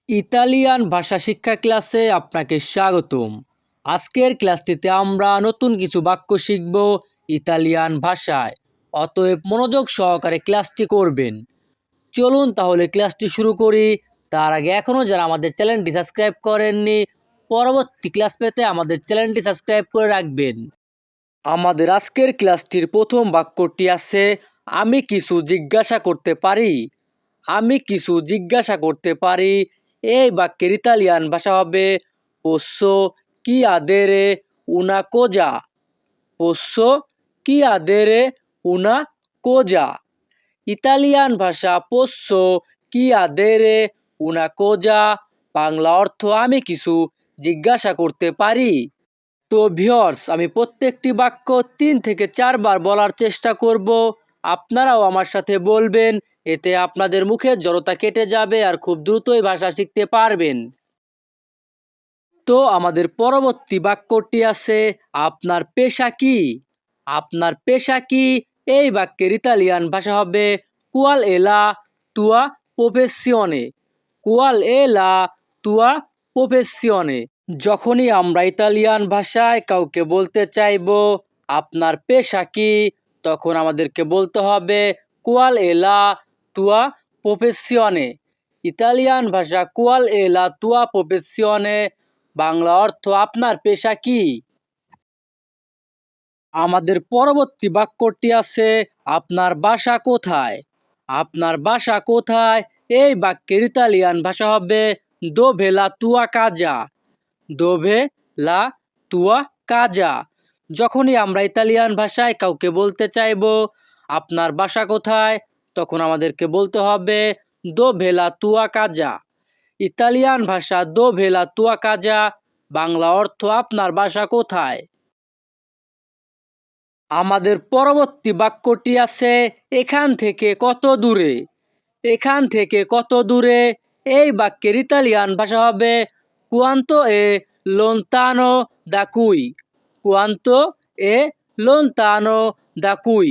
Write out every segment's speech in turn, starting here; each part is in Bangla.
ইতালিয়ান ভাষা শিক্ষা ক্লাসে আপনাকে স্বাগতম। আজকের ক্লাসটিতে আমরা নতুন কিছু বাক্য শিখব ইতালিয়ান ভাষায়। অতএব মনোযোগ সহকারে ক্লাসটি করবেন। চলুন তাহলে ক্লাসটি শুরু করি। তার আগে এখনও যারা আমাদের চ্যানেলটি সাবস্ক্রাইব করেননি, পরবর্তী ক্লাস পেতে আমাদের চ্যানেলটি সাবস্ক্রাইব করে রাখবেন। আমাদের আজকের ক্লাসটির প্রথম বাক্যটি আছে, আমি কিছু জিজ্ঞাসা করতে পারি। আমি কিছু জিজ্ঞাসা করতে পারি। এই বাক্যের ইতালিয়ান ভাষা হবে পোsso chiedere una cosa। পোsso chiedere una cosa। Italian ভাষা পোsso chiedere una cosa, বাংলা অর্থ আমি কিছু জিজ্ঞাসা করতে পারি। তো ভিউয়ার্স, আমি প্রত্যেকটি বাক্য 3 থেকে 4 বার বলার চেষ্টা করব। আপনারাও আমার সাথে বলবেন, এতে আপনাদের মুখের জড়তা কেটে যাবে আর খুব দ্রুতই ভাষা শিখতে পারবেন। তো আমাদের পরবর্তী বাক্যটি আছে, আপনার পেশা কি? আপনার পেশা কি? এই বাক্যের ইতালিয়ান ভাষা হবে qual è la tua professione। qual è la tua professione। যখনই আমরা ইতালিয়ান ভাষায় কাউকে বলতে চাইবো আপনার পেশা কি, তখন আমাদেরকে বলতে হবে qual è la tua professione। Italian ভাষা qual è la tua professione, Bangla অর্থ আপনার পেশা কি। আমাদের পরবর্তী বাক্যটি আছে, আপনার বাসা কোথায়? আপনার বাসা কোথায়? এই বাক্যের ইতালিয়ান ভাষা হবে dove la tua casa। dove la tua casa। যখনই আমরা ইতালিয়ান ভাষায় কাউকে বলতে চাইবো আপনার বাসা কোথায়, তখন আমাদেরকে বলতে হবে dove la tua casa। Italian ভাষা dove la tua casa, Bangla অর্থ আপনার বাসা কোথায়। আমাদের পরবর্তী বাক্যটি আছে, এখান থেকে কত দূরে? এখান থেকে কত দূরে? এই বাক্যের ইতালিয়ান ভাষা হবে quanto è lontano da qui। quanto è lontano da qui।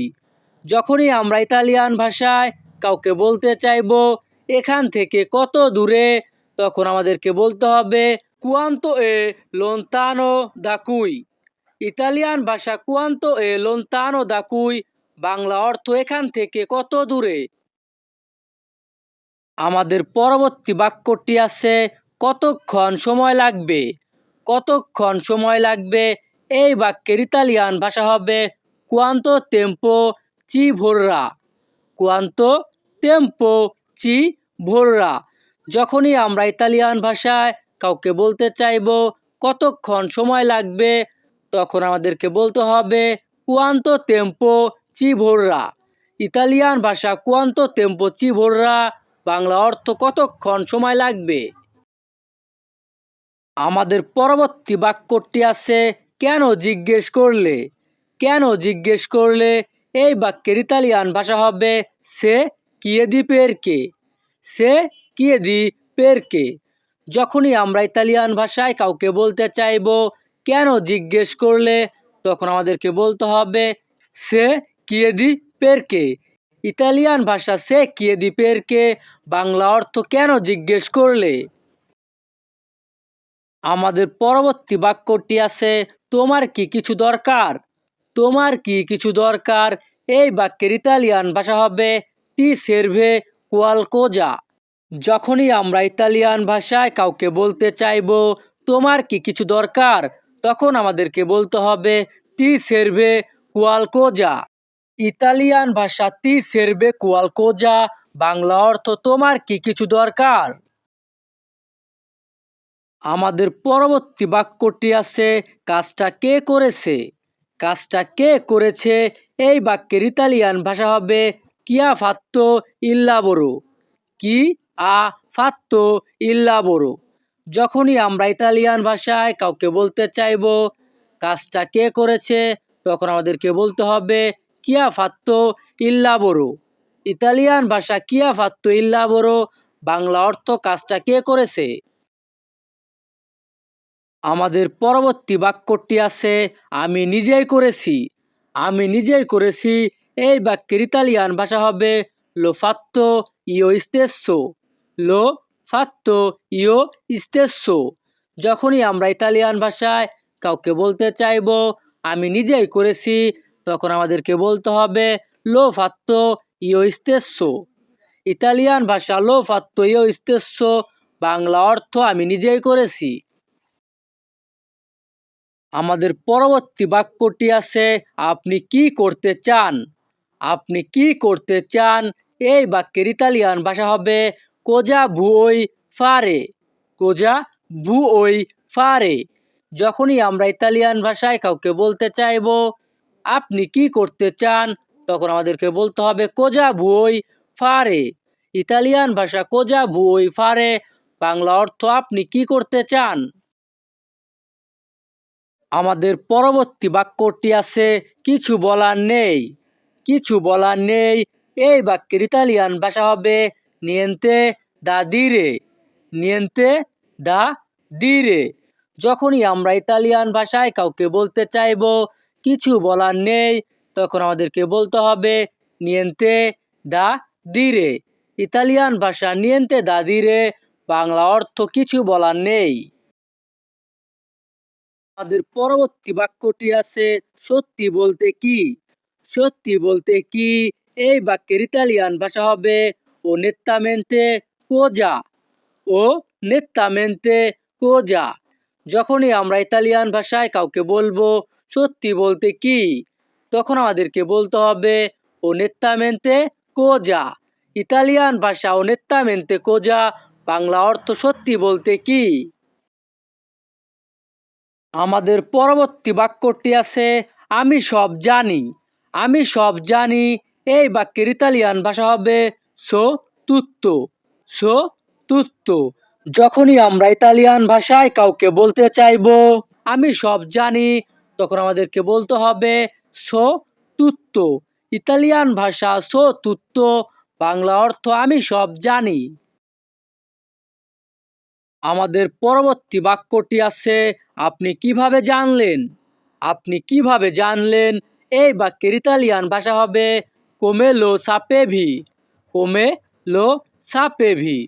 যখনই আমরা ইতালিয়ান ভাষায় কাউকে বলতে চাইবো এখান থেকে কত দূরে, তখন আমাদেরকে বলতে হবে quanto è lontano da qui। Italian ভাষা quanto è lontano da qui, Bangla অর্থ এখান থেকে কত দূরে। আমাদের পরবর্তী বাক্যটি আছে, কতক্ষণ সময় লাগবে? কতক্ষণ সময় লাগবে? এই বাক্যের ইতালিয়ান ভাষা হবে quanto tempo ci vorrà। quanto tempo ci vorrà। যখনই আমরা ইতালিয়ান ভাষায় কাউকে বলতে চাইবো কতক্ষণ সময় লাগবে, তখন আমাদেরকে বলতে হবে quanto tempo ci vorrà। Italian ভাষা quanto tempo ci vorrà, Bangla অর্থ কতক্ষণ সময় লাগবে। আমাদের পরবর্তী বাক্যটি আছে, কেন জিজ্ঞেস করলে? কেন জিজ্ঞেস করলে? এই বাক্যের ইতালিয়ান ভাষা হবে সে chiedi perché। সে chiedi perché। যখনই আমরা ইতালিয়ান ভাষায় কাউকে বলতে চাইবো কেন জিজ্ঞেস করলে, তখন আমাদেরকে বলতে হবে সে chiedi perché। ইতালিয়ান ভাষা সে chiedi perché, বাংলা অর্থ কেন জিজ্ঞেস করলে। আমাদের পরবর্তী বাক্যটি আছে, তোমার কি কিছু দরকার? তোমার কি কিছু দরকার? এই বাক্যের ইতালিয়ান ভাষা হবে টি সেরভে কোয়ালকোজা। যখনই আমরা ইতালিয়ান ভাষায় কাউকে বলতে চাইবো তোমার কি কিছু দরকার, তখন আমাদেরকে বলতে হবে টি সেরভে কোয়ালকোজা। ইতালিয়ান ভাষা টি সেরভে কোয়ালকোজা, বাংলা অর্থ তোমার কি কিছু দরকার। আমাদের পরবর্তী বাক্যটি আছে, কাজটা কে করেছে? কাজটা কে করেছে? এই বাক্যের ইতালিয়ান ভাষা হবে chi ha fatto il lavoro। chi ha fatto il lavoro। যখনই আমরা ইতালিয়ান ভাষায় কাউকে বলতে চাইবো কাজটা কে করেছে, তখন আমাদেরকে বলতে হবে chi ha fatto il lavoro। Italian ভাষা chi ha fatto il lavoro, Bangla অর্থ কাজটা কে করেছে। আমাদের পরবর্তী বাক্যটি আছে, আমি নিজেই করেছি। আমি নিজেই করেছি। এই বাক্যের ইতালিয়ান ভাষা হবে লো ফাত্তো ইও স্টেসো। লো fatto io stesso। যখনই আমরা ইতালিয়ান ভাষায় কাউকে বলতে চাইবো আমি নিজেই করেছি, তখন আমাদেরকে বলতে হবে লো ফাত্তো ইও স্তেসো। ইতালিয়ান ভাষা লো ফাত্তো ইও স্তেসো, বাংলা অর্থ আমি নিজেই করেছি। আমাদের পরবর্তী বাক্যটি আছে আপনি কি করতে চান। আপনি কি করতে চান এই বাক্যের ইতালিয়ান ভাষা হবে কোজা ভুয়োই ফারে। কোজা ভুয়োই ফারে। যখনই আমরা ইতালিয়ান ভাষায় কাউকে বলতে চাইবো আপনি কি করতে চান, তখন আমাদেরকে বলতে হবে কোজা ভুয়োই ফারে। ইতালিয়ান ভাষা কোজা ভুয়োই ফারে, বাংলা অর্থ আপনি কি করতে চান। আমাদের পরবর্তী বাক্যটি আছে কিছু বলার নেই। কিছু বলার নেই এই বাক্যের ইতালিয়ান ভাষা হবে নিয়েন্তে দা দিরে। নিয়েন্তে দা দিরে। যখনই আমরা ইতালিয়ান ভাষায় কাউকে বলতে চাইবো কিছু বলার নেই, তখন আমাদেরকে বলতে হবে নিয়েন্তে দা দিরে। ইতালিয়ান ভাষা নিয়েন্তে দা দিরে, বাংলা অর্থ কিছু বলার নেই। আমাদের পরবর্তী বাক্যটি আছে সত্যি বলতে কি। সত্যি বলতে কি এই বাক্যের ইতালিয়ান ভাষা হবে ও নেত্তামেন্তে কোজা। ও নেত্তামেন্তে কোজা। যখনই আমরা ইতালিয়ান ভাষায় কাউকে বলবো সত্যি বলতে কি, তখন আমাদেরকে বলতে হবে ও নেত্তামেন্তে কোজা। ইতালিয়ান ভাষা ও নেত্তামেন্তে কোজা, বাংলা অর্থ সত্যি বলতে কি। আমাদের পরবর্তী বাক্যটি আছে আমি সব জানি। আমি সব জানি এই বাক্যের ইতালিয়ান ভাষা হবে সো তুত্তো। সো তুত্তো। যখনই আমরা ইতালিয়ান ভাষায় কাউকে বলতে চাইবো আমি সব জানি, তখন আমাদেরকে বলতে হবে সো তুত্তো। ইতালিয়ান ভাষা সো তুত্তো, বাংলা অর্থ আমি সব জানি। আমাদের পরবর্তী বাক্যটি আছে আপনি কিভাবে জানলেন। আপনি কিভাবে জানলেন এই বাক্যের ইতালিয়ান ভাষা হবে কোমে লো সাপেভি। কোমে লো সাপেভি।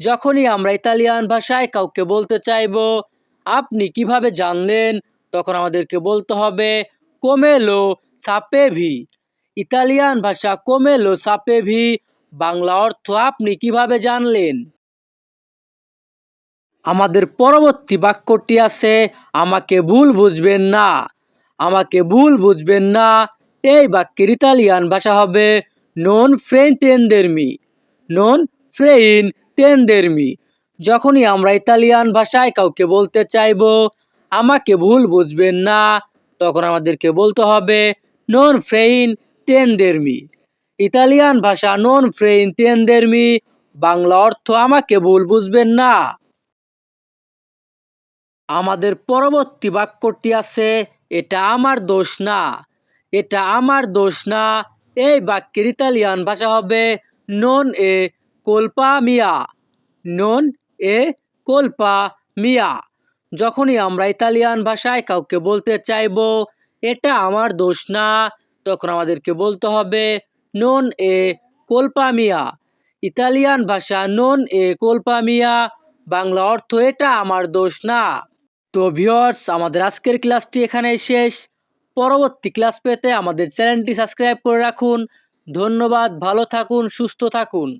যখনই আমরা ইতালিয়ান ভাষায় কাউকে বলতে চাইবো আপনি কিভাবে জানলেন, তখন আমাদেরকে বলতে হবে কোমে লো সাপেভি। ইতালিয়ান ভাষা কোমে লো সাপেভি, বাংলা অর্থ আপনি কিভাবে জানলেন। আমাদের পরবর্তী বাক্যটি আছে আমাকে ভুল বুঝবেন না। আমাকে ভুল বুঝবেন না এই বাক্যের ইতালিয়ান ভাষা হবে নন ফ্রেইন্টেন্দেরমি। নন ফ্রেইন্টেন্দেরমি। যখনই আমরা ইতালিয়ান ভাষায় কাউকে বলতে চাইবো আমাকে ভুল বুঝবেন না, তখন আমাদেরকে বলতে হবে নন ফ্রেইন্টেন্দেরমি। ইতালিয়ান ভাষা নন ফ্রেইন্টেন্দেরমি, বাংলা অর্থ আমাকে ভুল বুঝবেন না। আমাদের পরবর্তী বাক্যটি আছে এটা আমার দোষ না। এটা আমার দোষ না এই বাক্যের ইতালিয়ান ভাষা হবে নন এ কোলপা মিয়া। নন এ কোলপা মিয়া। যখনই আমরা ইতালিয়ান ভাষায় কাউকে বলতে চাইবো এটা আমার দোষ না, তখন আমাদেরকে বলতে হবে নন এ কোলপা মিয়া। ইতালিয়ান ভাষা নন এ কোলপা মিয়া, বাংলা অর্থ এটা আমার দোষ না। তো ভিউয়ার্স, আমাদের আজকের ক্লাসটি এখানেই শেষ। পরবর্তী ক্লাস পেতে আমাদের চ্যানেলটি সাবস্ক্রাইব করে রাখুন। ধন্যবাদ, ভালো থাকুন, সুস্থ থাকুন।